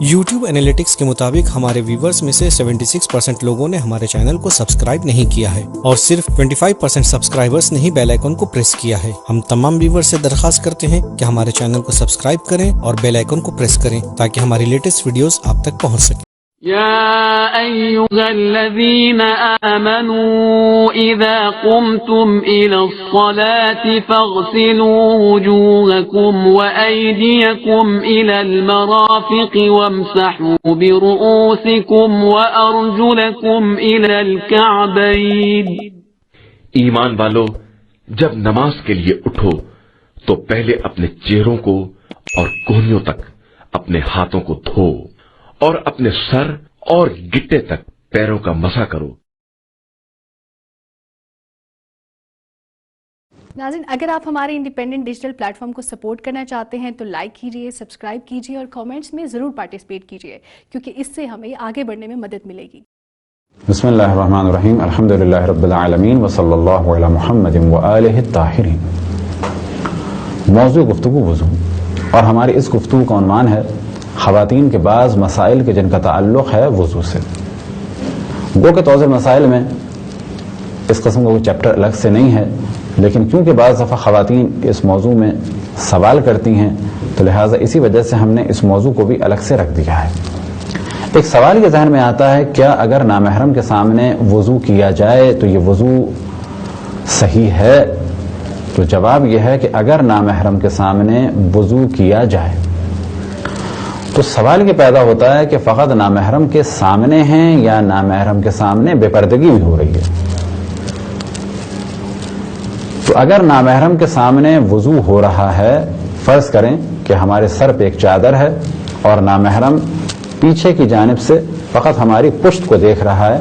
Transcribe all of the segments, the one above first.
YouTube analytics کے مطابق ہمارے ویورز میں سے 76% لوگوں نے ہمارے چینل کو سبسکرائب نہیں کیا ہے اور صرف 25% سبسکرائبرز نے ہی بیل آئیکن کو پریس کیا ہے۔ ہم تمام ویورز سے درخواست کرتے ہیں کہ ہمارے چینل کو سبسکرائب کریں اور بیل آئیکن کو پریس کریں تاکہ ہماری لیٹسٹ ویڈیوز آپ تک پہنچ سکیں۔ يا أيها الذين آمنوا إذا قمتم إلى الصلاة فاغسلوا وجوهكم وأيديكم إلى المرافق وامسحوا برؤوسكم وأرجلكم إلى الكعبين۔ ایمان والو، جب نماز کے لیے اٹھو تو پہلے اپنے چہروں کو اور کونیوں تک اپنے ہاتھوں کو دھو اور اپنے سر اور گٹے تک پیروں کا مسح کرو۔ ناظرین، اگر آپ ہمارے انڈیپینڈنٹ ڈیجیٹل پلیٹ فارم کو سپورٹ کرنا چاہتے ہیں تو لائک کیجئے، سبسکرائب کیجئے اور کامنٹس میں ضرور پارٹیسپیٹ کیجئے، کیونکہ اس سے ہمیں آگے بڑھنے میں مدد ملے گی۔ بسم اللہ الرحمن الرحیم، الحمدللہ رب العالمین وصلی اللہ علی محمد وآلہ الطاہرین۔ موضوع گفتگو وضو، اور ہماری اس گفتگو کا عنوان ہے خواتین کے بعض مسائل کے جن کا تعلق ہے وضو سے۔ گو کہ توضیح مسائل میں اس قسم کا کوئی چیپٹر الگ سے نہیں ہے، لیکن کیونکہ بعض دفعہ خواتین اس موضوع میں سوال کرتی ہیں تو لہٰذا اسی وجہ سے ہم نے اس موضوع کو بھی الگ سے رکھ دیا ہے۔ ایک سوال یہ ذہن میں آتا ہے، کیا اگر نامحرم کے سامنے وضو کیا جائے تو یہ وضو صحیح ہے؟ تو جواب یہ ہے کہ اگر نامحرم کے سامنے وضو کیا جائے تو سوال یہ پیدا ہوتا ہے کہ فقط نامحرم کے سامنے ہیں یا نامحرم کے سامنے بے پردگی بھی ہو رہی ہے۔ تو اگر نامحرم کے سامنے وضو ہو رہا ہے، فرض کریں کہ ہمارے سر پہ ایک چادر ہے اور نامحرم پیچھے کی جانب سے فقط ہماری پشت کو دیکھ رہا ہے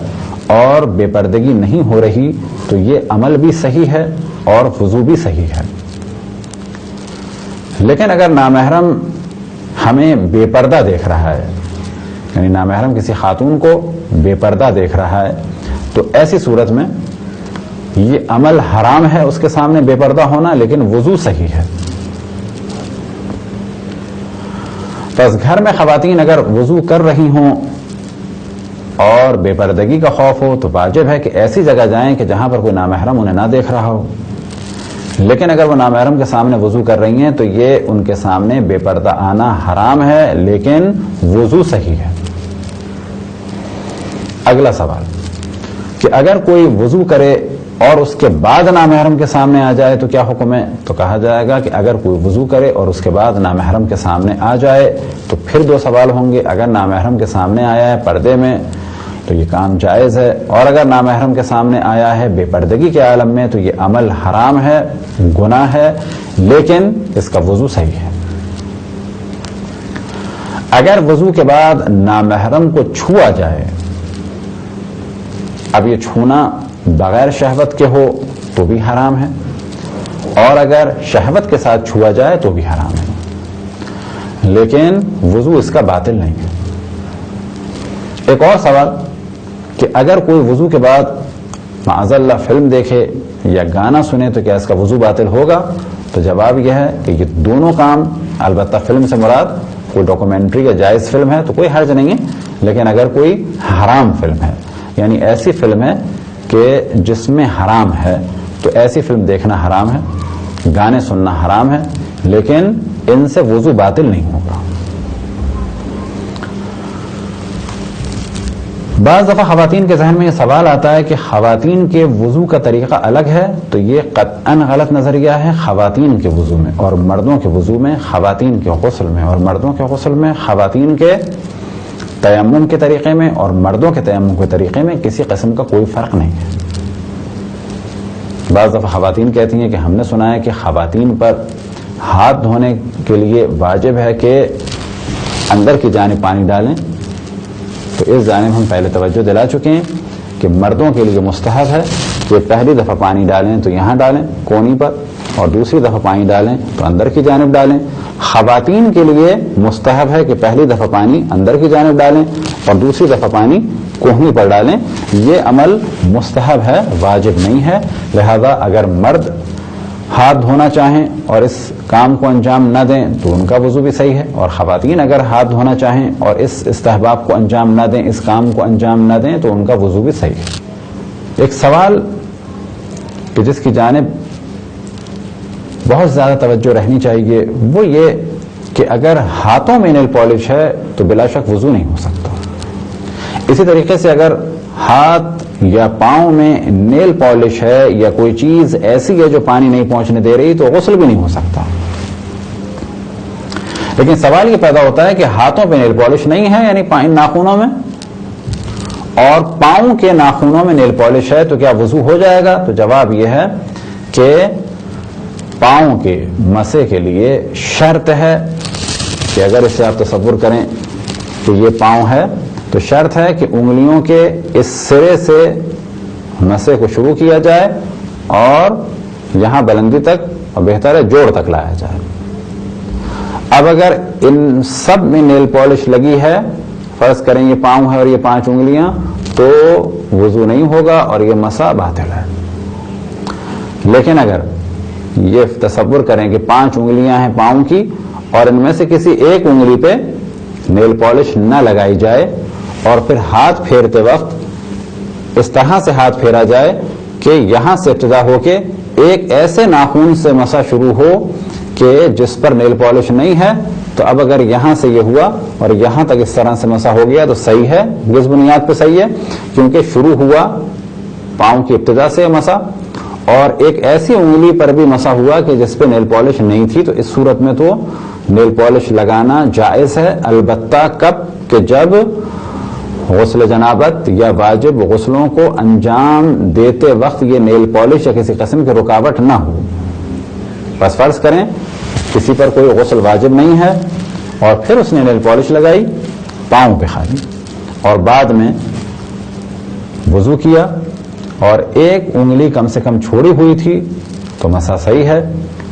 اور بے پردگی نہیں ہو رہی، تو یہ عمل بھی صحیح ہے اور وضو بھی صحیح ہے۔ لیکن اگر نامحرم ہمیں بے پردہ دیکھ رہا ہے، یعنی نامحرم کسی خاتون کو بے پردہ دیکھ رہا ہے، تو ایسی صورت میں یہ عمل حرام ہے اس کے سامنے بے پردہ ہونا، لیکن وضو صحیح ہے۔ بس گھر میں خواتین اگر وضو کر رہی ہوں اور بے پردگی کا خوف ہو تو واجب ہے کہ ایسی جگہ جائیں کہ جہاں پر کوئی نامحرم انہیں نہ دیکھ رہا ہو۔ لیکن اگر وہ نامحرم کے سامنے وضو کر رہی ہیں تو یہ ان کے سامنے بے پردہ آنا حرام ہے، لیکن وضو صحیح ہے۔ اگلا سوال کہ اگر کوئی وضو کرے اور اس کے بعد نامحرم کے سامنے آ جائے تو کیا حکم ہے؟ تو کہا جائے گا کہ اگر کوئی وضو کرے اور اس کے بعد نامحرم کے سامنے آ جائے تو پھر دو سوال ہوں گے۔ اگر نامحرم کے سامنے آیا ہے پردے میں تو یہ کام جائز ہے، اور اگر نامحرم کے سامنے آیا ہے بے پردگی کے عالم میں تو یہ عمل حرام ہے، گناہ ہے، لیکن اس کا وضو صحیح ہے۔ اگر وضو کے بعد نامحرم کو چھوا جائے، اب یہ چھونا بغیر شہوت کے ہو تو بھی حرام ہے، اور اگر شہوت کے ساتھ چھوا جائے تو بھی حرام ہے، لیکن وضو اس کا باطل نہیں ہے۔ ایک اور سوال کہ اگر کوئی وضو کے بعد معاذ اللہ فلم دیکھے یا گانا سنے تو کیا اس کا وضو باطل ہوگا؟ تو جواب یہ ہے کہ یہ دونوں کام، البتہ فلم سے مراد کوئی ڈاکومنٹری یا جائز فلم ہے تو کوئی حرج نہیں ہے، لیکن اگر کوئی حرام فلم ہے، یعنی ایسی فلم ہے کہ جس میں حرام ہے، تو ایسی فلم دیکھنا حرام ہے، گانے سننا حرام ہے، لیکن ان سے وضو باطل نہیں ہوگا۔ بعض دفعہ خواتین کے ذہن میں یہ سوال آتا ہے کہ خواتین کے وضو کا طریقہ الگ ہے، تو یہ قطعاً غلط نظریہ ہے۔ خواتین کے وضو میں اور مردوں کے وضو میں، خواتین کے غسل میں اور مردوں کے غسل میں، خواتین کے تیمم کے طریقے میں اور مردوں کے تیمم کے طریقے میں کسی قسم کا کوئی فرق نہیں ہے۔ بعض دفعہ خواتین کہتی ہیں کہ ہم نے سنا ہے کہ خواتین پر ہاتھ دھونے کے لیے واجب ہے کہ اندر کی جانب پانی ڈالیں، تو اس جانب ہم پہلے توجہ دلا چکے ہیں کہ مردوں کے لیے مستحب ہے کہ پہلی دفعہ پانی ڈالیں تو یہاں ڈالیں کونی پر، اور دوسری دفعہ پانی ڈالیں تو اندر کی جانب ڈالیں۔ خواتین کے لیے مستحب ہے کہ پہلی دفعہ پانی اندر کی جانب ڈالیں اور دوسری دفعہ پانی کوہنی پر ڈالیں۔ یہ عمل مستحب ہے، واجب نہیں ہے، لہذا اگر مرد ہاتھ دھونا چاہیں اور اس کام کو انجام نہ دیں تو ان کا وضو بھی صحیح ہے، اور خواتین اگر ہاتھ دھونا چاہیں اور اس استحباب کو انجام نہ دیں، اس کام کو انجام نہ دیں تو ان کا وضو بھی صحیح ہے۔ ایک سوال کہ جس کی جانب بہت زیادہ توجہ رہنی چاہیے وہ یہ کہ اگر ہاتھوں میں نیل پالش ہے تو بلا شک وضو نہیں ہو سکتا، اسی طریقے سے اگر ہاتھ یا پاؤں میں نیل پالش ہے یا کوئی چیز ایسی ہے جو پانی نہیں پہنچنے دے رہی تو غسل بھی نہیں ہو سکتا۔ لیکن سوال یہ پیدا ہوتا ہے کہ ہاتھوں پہ نیل پالش نہیں ہے یعنی ناخنوں میں، اور پاؤں کے ناخنوں میں نیل پالش ہے تو کیا وضو ہو جائے گا؟ تو جواب یہ ہے کہ پاؤں کے مسے کے لیے شرط ہے کہ اگر اسے آپ تصور کریں کہ یہ پاؤں ہے تو شرط ہے کہ انگلیوں کے اس سرے سے مسے کو شروع کیا جائے اور یہاں بلندی تک اور بہتر ہے جوڑ تک لایا جائے۔ اب اگر ان سب میں نیل پالش لگی ہے، فرض کریں یہ پاؤں ہے اور یہ 5 انگلیاں، تو وضو نہیں ہوگا اور یہ مسا باطل ہے۔ لیکن اگر یہ تصور کریں کہ 5 انگلیاں ہیں پاؤں کی اور ان میں سے کسی ایک انگلی پہ نیل پالش نہ لگائی جائے اور پھر ہاتھ پھیرتے وقت اس طرح سے ہاتھ پھیرا جائے کہ یہاں سے ابتدا ہو کے ایک ایسے ناخن سے مسا شروع ہو کہ جس پر نیل پالش نہیں ہے، تو اب اگر یہاں سے یہ ہوا اور یہاں تک اس طرح سے مسا ہو گیا تو صحیح ہے، کس بنیاد پہ صحیح ہے؟ کیونکہ شروع ہوا پاؤں کی ابتدا سے مسا اور ایک ایسی انگلی پر بھی مسا ہوا کہ جس پہ نیل پالش نہیں تھی، تو اس صورت میں تو نیل پالش لگانا جائز ہے، البتہ کب؟ کہ جب غسل جنابت یا واجب غسلوں کو انجام دیتے وقت یہ نیل پالش یا کسی قسم کی رکاوٹ نہ ہو۔ بس فرض کریں کسی پر کوئی غسل واجب نہیں ہے اور پھر اس نے نیل پالش لگائی پاؤں پہ خالی، اور بعد میں وضو کیا اور ایک انگلی کم سے کم چھوڑی ہوئی تھی تو مسا صحیح ہے،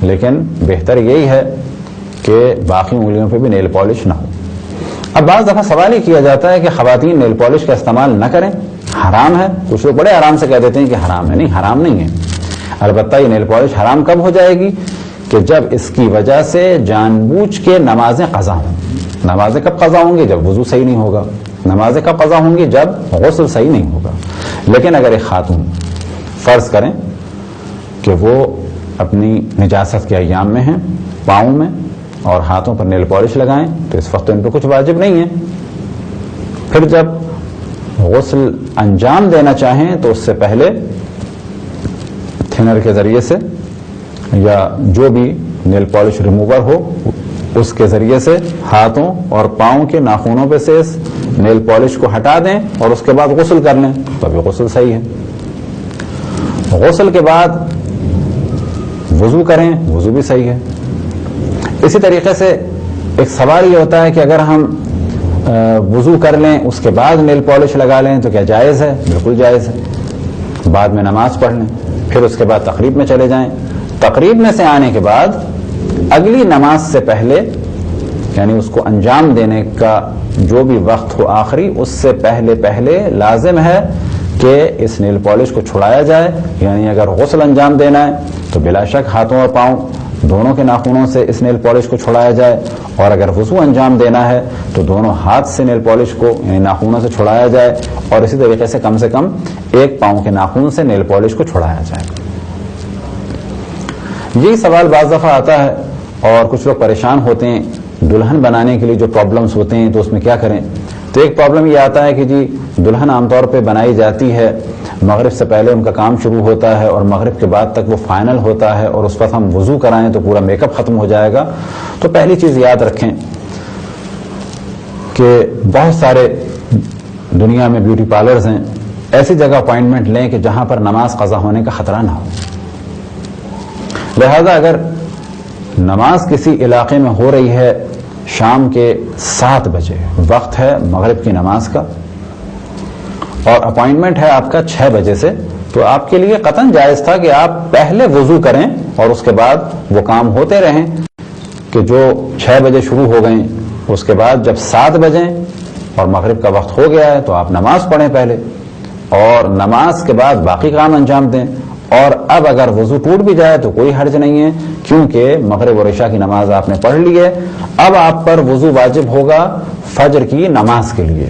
لیکن بہتر یہی ہے کہ باقی انگلیوں پہ بھی نیل پالش نہ ہو۔ اب بعض دفعہ سوال ہی کیا جاتا ہے کہ خواتین نیل پالش کا استعمال نہ کریں، حرام ہے۔ کچھ لوگ بڑے آرام سے کہہ دیتے ہیں کہ حرام ہے۔ نہیں، حرام نہیں ہے، البتہ یہ نیل پالش حرام کب ہو جائے گی؟ کہ جب اس کی وجہ سے جان بوجھ کے نمازیں قضا ہوں۔ نمازیں کب قضا ہوں گی؟ جب وضو صحیح نہیں ہوگا۔ نمازیں کب قضا ہوں گی؟ جب غسل صحیح نہیں ہوگا۔ لیکن اگر ایک خاتون فرض کریں کہ وہ اپنی نجاست کے ایام میں ہیں، پاؤں میں اور ہاتھوں پر نیل پالش لگائیں تو اس وقت ان پہ کچھ واجب نہیں ہے، پھر جب غسل انجام دینا چاہیں تو اس سے پہلے تھنر کے ذریعے سے یا جو بھی نیل پالش ریموور ہو اس کے ذریعے سے ہاتھوں اور پاؤں کے ناخنوں پہ سے اس نیل پالش کو ہٹا دیں اور اس کے بعد غسل کر لیں تو ابھی غسل صحیح ہے۔ غسل کے بعد وضو کریں، وضو بھی صحیح ہے۔ اسی طریقے سے ایک سوال یہ ہوتا ہے کہ اگر ہم وضو کر لیں اس کے بعد نیل پالش لگا لیں تو کیا جائز ہے؟ بالکل جائز ہے۔ بعد میں نماز پڑھ لیں، پھر اس کے بعد تقریب میں چلے جائیں، تقریب میں سے آنے کے بعد اگلی نماز سے پہلے یعنی اس کو انجام دینے کا جو بھی وقت ہو آخری، اس سے پہلے لازم ہے کہ اس نیل پالش کو چھڑایا جائے۔ یعنی اگر غسل انجام دینا ہے تو بلا شک ہاتھوں اور پاؤں دونوں کے ناخنوں سے اس نیل پالش کو چھڑایا جائے، اور اگر وضو انجام دینا ہے تو دونوں ہاتھ سے نیل پالش کو یعنی ناخنوں سے چھڑایا جائے، اور اسی طریقے سے کم ایک پاؤں کے ناخن سے نیل پالش کو چھڑایا جائے۔ یہی سوال بعض دفعہ آتا ہے اور کچھ لوگ پریشان ہوتے ہیں دلہن بنانے کے لیے جو پرابلمز ہوتے ہیں تو اس میں کیا کریں؟ تو ایک پرابلم یہ آتا ہے کہ جی دلہن عام طور پہ بنائی جاتی ہے مغرب سے پہلے، ان کا کام شروع ہوتا ہے اور مغرب کے بعد تک وہ فائنل ہوتا ہے، اور اس وقت ہم وضو کرائیں تو پورا میک اپ ختم ہو جائے گا۔ تو پہلی چیز یاد رکھیں کہ بہت سارے دنیا میں بیوٹی پارلرز ہیں، ایسی جگہ اپائنٹمنٹ لیں کہ جہاں پر نماز قضا ہونے کا خطرہ نہ ہو۔ لہذا اگر نماز کسی علاقے میں ہو رہی ہے شام کے 7 بجے، وقت ہے مغرب کی نماز کا، اور اپائنٹمنٹ ہے آپ کا 6 بجے سے، تو آپ کے لیے قطعاً جائز تھا کہ آپ پہلے وضو کریں اور اس کے بعد وہ کام ہوتے رہیں کہ جو 6 بجے شروع ہو گئیں، اس کے بعد جب 7 بجیں اور مغرب کا وقت ہو گیا ہے تو آپ نماز پڑھیں پہلے، اور نماز کے بعد باقی کام انجام دیں، اور اب اگر وضو ٹوٹ بھی جائے تو کوئی حرج نہیں ہے، کیونکہ مغرب اور عشاء کی نماز آپ نے پڑھ لی ہے. اب آپ پر وضو واجب ہوگا فجر کی نماز کے لیے.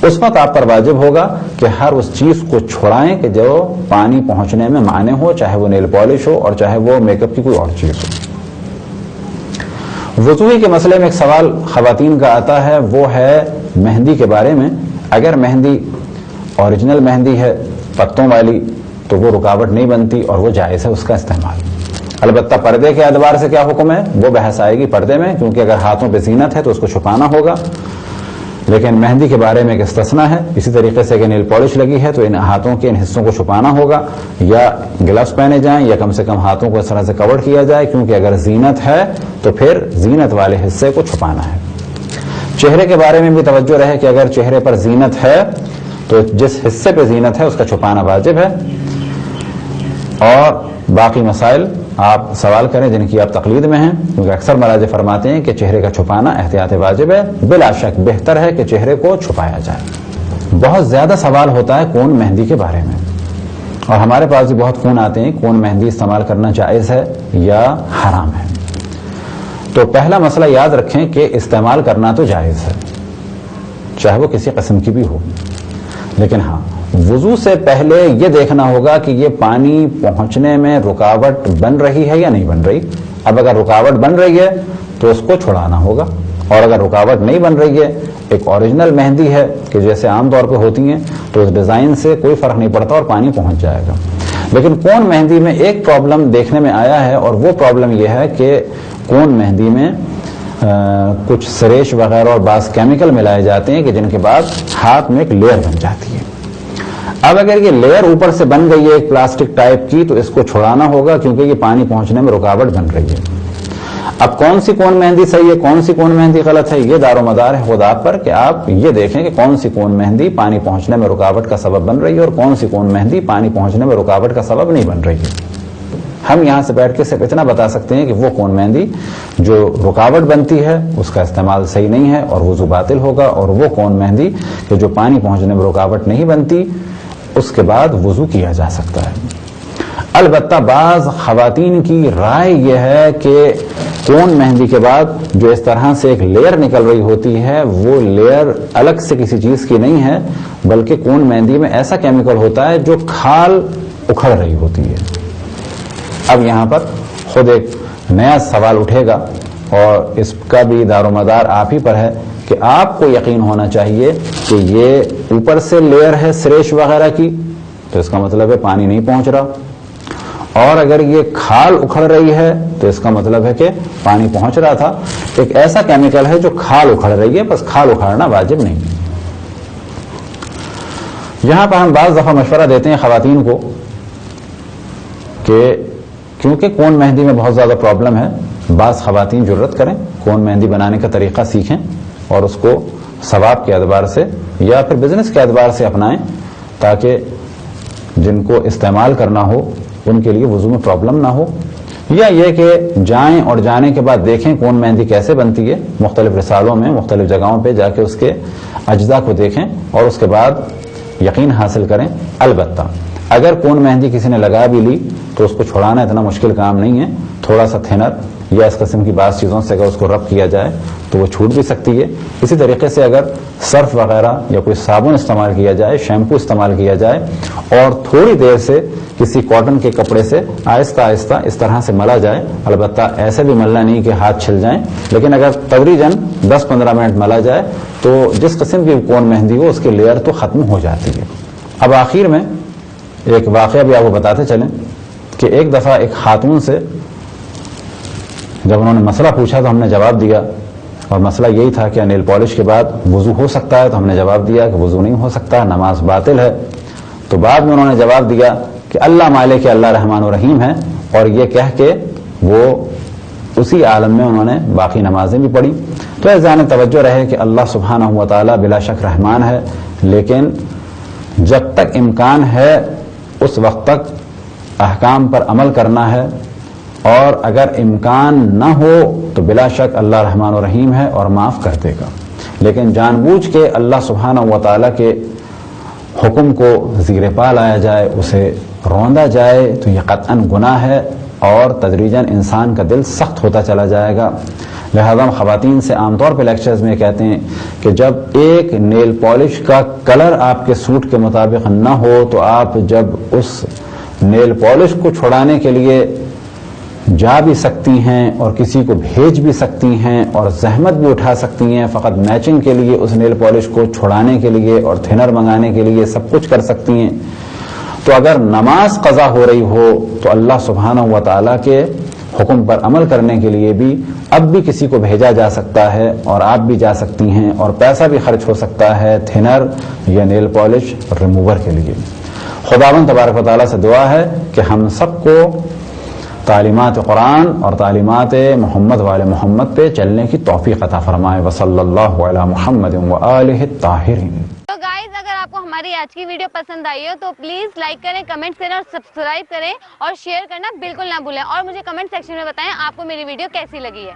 اس وقت آپ پر واجب ہوگا کہ ہر اس چیز کو چھڑائیں کہ جو پانی پہنچنے میں مانع ہو، چاہے وہ نیل پالش ہو اور چاہے وہ میک اپ کی کوئی اور چیز ہو. وضوئی کے مسئلے میں ایک سوال خواتین کا آتا ہے، وہ ہے مہندی کے بارے میں. اگر مہندی اوریجنل مہندی ہے پتوں والی تو وہ رکاوٹ نہیں بنتی اور وہ جائز ہے اس کا استعمال. البتہ پردے کے اعتبار سے کیا حکم ہے وہ بحث آئے گی پردے میں، کیونکہ اگر ہاتھوں پہ زینت ہے تو اس کو چھپانا ہوگا. لیکن مہندی کے بارے میں ایک استثنا ہے. اسی طریقے سے اگر نیل پالش لگی ہے تو ان ہاتھوں کے ان حصوں کو چھپانا ہوگا، یا گلوز پہنے جائیں یا کم سے کم ہاتھوں کو اس طرح سے کور کیا جائے، کیونکہ اگر زینت ہے تو پھر زینت والے حصے کو چھپانا ہے. چہرے کے بارے میں بھی توجہ رہے کہ اگر چہرے پر زینت ہے تو جس حصے پہ زینت ہے اس کا چھپانا واجب ہے. اور باقی مسائل آپ سوال کریں جن کی آپ تقلید میں ہیں، کیونکہ اکثر مراجع فرماتے ہیں کہ چہرے کا چھپانا احتیاط واجب ہے. بلا شک بہتر ہے کہ چہرے کو چھپایا جائے. بہت زیادہ سوال ہوتا ہے کون مہندی کے بارے میں، اور ہمارے پاس بھی بہت فون آتے ہیں کون مہندی استعمال کرنا جائز ہے یا حرام ہے. تو پہلا مسئلہ یاد رکھیں کہ استعمال کرنا تو جائز ہے، چاہے وہ کسی قسم کی بھی ہو. لیکن ہاں، وضو سے پہلے یہ دیکھنا ہوگا کہ یہ پانی پہنچنے میں رکاوٹ بن رہی ہے یا نہیں بن رہی. اب اگر رکاوٹ بن رہی ہے تو اس کو چھڑانا ہوگا، اور اگر رکاوٹ نہیں بن رہی ہے، ایک اوریجنل مہندی ہے کہ جیسے عام طور پہ ہوتی ہیں، تو اس ڈیزائن سے کوئی فرق نہیں پڑتا اور پانی پہنچ جائے گا. لیکن کون مہندی میں ایک پرابلم دیکھنے میں آیا ہے، اور وہ پرابلم یہ ہے کہ کون مہندی میں کچھ سریش وغیرہ اور بعض کیمیکل ملائے جاتے ہیں کہ جن کے بعد ہاتھ میں ایک لیئر بن جاتی ہے. اب اگر یہ لیئر اوپر سے بن گئی ہے ایک پلاسٹک ٹائپ کی تو اس کو چھڑانا ہوگا، کیونکہ یہ پانی پہنچنے میں رکاوٹ بن رہی ہے. اب کون سی کون مہندی صحیح ہے کون سی کون مہندی غلط ہے، یہ دار و مدار ہے خود آپ پر کہ آپ یہ دیکھیں کہ کون سی کون مہندی پانی پہنچنے میں رکاوٹ کا سبب بن رہی ہے اور کون سی کون مہندی پانی پہنچنے میں رکاوٹ کا سبب نہیں بن رہی ہے. ہم یہاں سے بیٹھ کے صرف اتنا بتا سکتے ہیں کہ وہ کون مہندی جو رکاوٹ بنتی ہے اس کا استعمال صحیح نہیں ہے اور وضو باطل ہوگا، اور وہ کون مہندی کہ جو پانی پہنچنے میں رکاوٹ نہیں بنتی اس کے بعد وضو کیا جا سکتا ہے. البتہ بعض خواتین کی رائے یہ ہے کہ کون مہندی کے بعد جو اس طرح سے ایک لیئر نکل رہی ہوتی ہے وہ لیئر الگ سے کسی چیز کی نہیں ہے، بلکہ کون مہندی میں ایسا کیمیکل ہوتا ہے جو کھال اکھڑ رہی ہوتی ہے. اب یہاں پر خود ایک نیا سوال اٹھے گا اور اس کا بھی دار و مدار آپ ہی پر ہے کہ آپ کو یقین ہونا چاہیے کہ یہ اوپر سے لیئر ہے سریش وغیرہ کی تو اس کا مطلب ہے پانی نہیں پہنچ رہا، اور اگر یہ کھال اکھڑ رہی ہے تو اس کا مطلب ہے کہ پانی پہنچ رہا تھا. ایک ایسا کیمیکل ہے جو کھال اکھڑ رہی ہے، بس کھال اکھاڑنا واجب نہیں. یہاں پر ہم بعض دفعہ مشورہ دیتے ہیں خواتین کو کہ کیونکہ کون مہندی میں بہت زیادہ پرابلم ہے، بعض خواتین جرت کریں کون مہندی بنانے کا طریقہ سیکھیں اور اس کو ثواب کے اعتبار سے یا پھر بزنس کے اعتبار سے اپنائیں، تاکہ جن کو استعمال کرنا ہو ان کے لیے وضو میں پرابلم نہ ہو. یا یہ کہ جائیں اور جانے کے بعد دیکھیں کون مہندی کیسے بنتی ہے، مختلف رسالوں میں مختلف جگہوں پہ جا کے اس کے اجزاء کو دیکھیں اور اس کے بعد یقین حاصل کریں. البتہ اگر کون مہندی کسی نے لگا بھی لی تو اس کو چھڑانا اتنا مشکل کام نہیں ہے. تھوڑا سا تھنر یا اس قسم کی بعض چیزوں سے اگر اس کو رب کیا جائے تو وہ چھوٹ بھی سکتی ہے. اسی طریقے سے اگر سرف وغیرہ یا کوئی صابن استعمال کیا جائے، شیمپو استعمال کیا جائے اور تھوڑی دیر سے کسی کاٹن کے کپڑے سے آہستہ آہستہ اس طرح سے ملا جائے، البتہ ایسے بھی ملنا نہیں کہ ہاتھ چھل جائیں، لیکن اگر تدریجاً 10-15 منٹ ملا جائے تو جس قسم کی کون مہندی ہو اس کی لیئر تو ختم ہو جاتی ہے. اب آخر میں ایک واقعہ بھی آپ کو بتاتے چلیں کہ ایک دفعہ ایک خاتون سے جب انہوں نے مسئلہ پوچھا تو ہم نے جواب دیا، اور مسئلہ یہی تھا کہ نیل پالش کے بعد وضو ہو سکتا ہے، تو ہم نے جواب دیا کہ وضو نہیں ہو سکتا، نماز باطل ہے. تو بعد میں انہوں نے جواب دیا کہ اللہ مالک اللہ رحمان و رحیم ہے، اور یہ کہہ کے وہ اسی عالم میں انہوں نے باقی نمازیں بھی پڑھی. تو اس ذہن توجہ رہے کہ اللہ سبحانہ و تعالیٰ بلا شک رحمان ہے، لیکن جب تک امکان ہے اس وقت تک احکام پر عمل کرنا ہے، اور اگر امکان نہ ہو تو بلا شک اللہ رحمان و رحیم ہے اور معاف کر دے گا. لیکن جان بوجھ کے اللہ سبحانہ و تعالیٰ کے حکم کو زیر پا لایا جائے، اسے روندا جائے تو یہ قطعاً گناہ ہے اور تدریجاً انسان کا دل سخت ہوتا چلا جائے گا. لہذا ہم خواتین سے عام طور پہ لیکچرز میں کہتے ہیں کہ جب ایک نیل پالش کا کلر آپ کے سوٹ کے مطابق نہ ہو تو آپ جب اس نیل پالش کو چھڑانے کے لیے جا بھی سکتی ہیں اور کسی کو بھیج بھی سکتی ہیں اور زحمت بھی اٹھا سکتی ہیں فقط میچنگ کے لیے اس نیل پالش کو چھڑانے کے لیے اور تھنر منگانے کے لیے سب کچھ کر سکتی ہیں. تو اگر نماز قضا ہو رہی ہو تو اللہ سبحانہ و تعالیٰ کے حکم پر عمل کرنے کے لیے بھی اب بھی کسی کو بھیجا جا سکتا ہے اور آپ بھی جا سکتی ہیں اور پیسہ بھی خرچ ہو سکتا ہے تھنر یا نیل پالش ریموور کے لیے. خداوند تبارک و تعالیٰ سے دعا ہے کہ ہم سب کو تعلیمات قرآن اور تعلیمات محمد وآل محمد پہ چلنے کی توفیق عطا فرمائے. وصلی اللہ علی محمد وآلہ الطاہرین. تو گائز اگر آپ کو ہماری آج کی ویڈیو پسند آئی ہو تو پلیز لائک کریں، کمنٹ کریں اور سبسکرائب کریں اور شیئر کرنا بالکل نہ بھولیں. اور مجھے کمنٹ سیکشن میں بتائیں آپ کو میری ویڈیو کیسی لگی ہے.